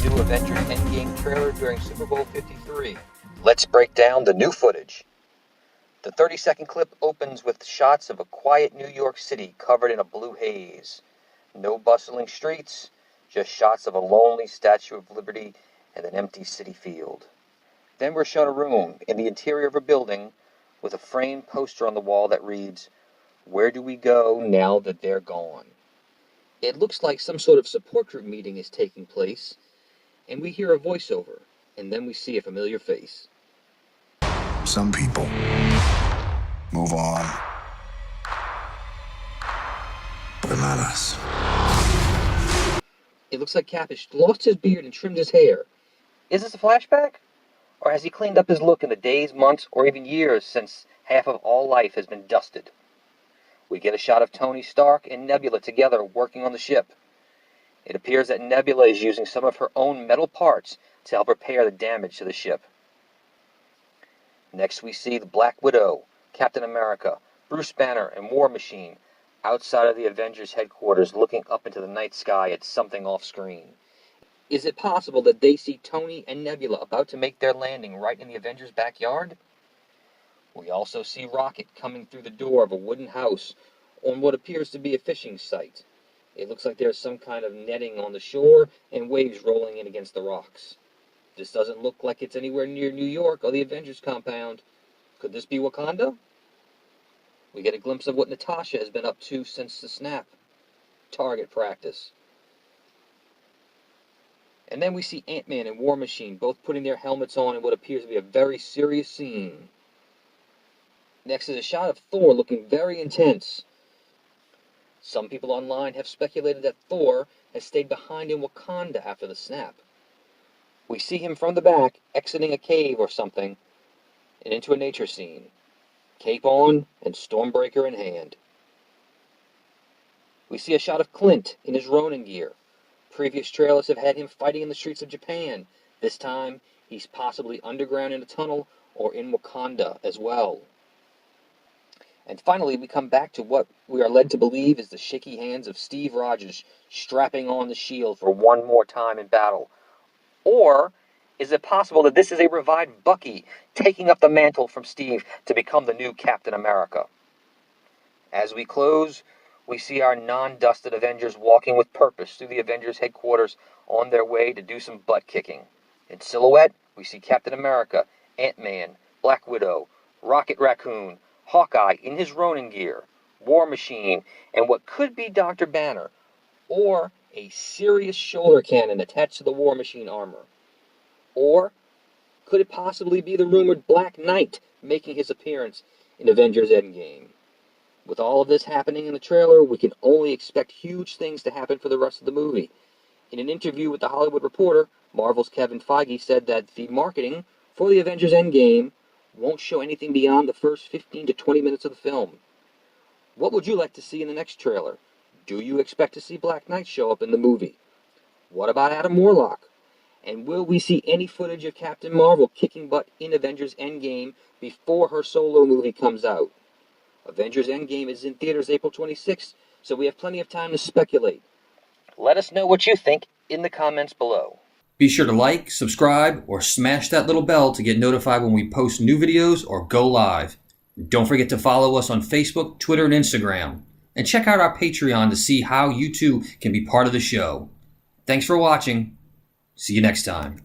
the new Avengers Endgame trailer during Super Bowl LIII. Let's break down the new footage. The 30-second clip opens with shots of a quiet New York City covered in a blue haze. No bustling streets, just shots of a lonely Statue of Liberty and an empty city field. Then we're shown a room in the interior of a building with a framed poster on the wall that reads, "Where do we go now that they're gone?" It looks like some sort of support group meeting is taking place, and we hear a voiceover, and then we see a familiar face. Some people move on, but not us. It looks like Cap has lost his beard and trimmed his hair. Is this a flashback? Or has he cleaned up his look in the days, months, or even years since half of all life has been dusted? We get a shot of Tony Stark and Nebula together working on the ship. It appears that Nebula is using some of her own metal parts to help repair the damage to the ship. Next we see the Black Widow, Captain America, Bruce Banner, and War Machine outside of the Avengers headquarters looking up into the night sky at something off screen. Is it possible that they see Tony and Nebula about to make their landing right in the Avengers' backyard? We also see Rocket coming through the door of a wooden house on what appears to be a fishing site. It looks like there's some kind of netting on the shore and waves rolling in against the rocks. This doesn't look like it's anywhere near New York or the Avengers compound. Could this be Wakanda? We get a glimpse of what Natasha has been up to since the snap. Target practice. And then we see Ant-Man and War Machine both putting their helmets on in what appears to be a very serious scene. Next is a shot of Thor looking very intense. Some people online have speculated that Thor has stayed behind in Wakanda after the snap. We see him from the back exiting a cave or something and into a nature scene. Cape on and Stormbreaker in hand. We see a shot of Clint in his Ronin gear. Previous trailers have had him fighting in the streets of Japan. This time, he's possibly underground in a tunnel or in Wakanda as well. And finally, we come back to what we are led to believe is the shaky hands of Steve Rogers strapping on the shield for one more time in battle. Or is it possible that this is a revived Bucky taking up the mantle from Steve to become the new Captain America? As we close, we see our non-dusted Avengers walking with purpose through the Avengers headquarters on their way to do some butt kicking. In silhouette, we see Captain America, Ant-Man, Black Widow, Rocket Raccoon, Hawkeye in his Ronin gear, War Machine, and what could be Dr. Banner, or a serious shoulder cannon attached to the War Machine armor. Or could it possibly be the rumored Black Knight making his appearance in Avengers Endgame? With all of this happening in the trailer, we can only expect huge things to happen for the rest of the movie. In an interview with The Hollywood Reporter, Marvel's Kevin Feige said that the marketing for the Avengers Endgame won't show anything beyond the first 15 to 20 minutes of the film. What would you like to see in the next trailer? Do you expect to see Black Knight show up in the movie? What about Adam Warlock? And will we see any footage of Captain Marvel kicking butt in Avengers Endgame before her solo movie comes out? Avengers Endgame is in theaters April 26th, so we have plenty of time to speculate. Let us know what you think in the comments below. Be sure to like, subscribe, or smash that little bell to get notified when we post new videos or go live. Don't forget to follow us on Facebook, Twitter, and Instagram. And check out our Patreon to see how you too can be part of the show. Thanks for watching. See you next time.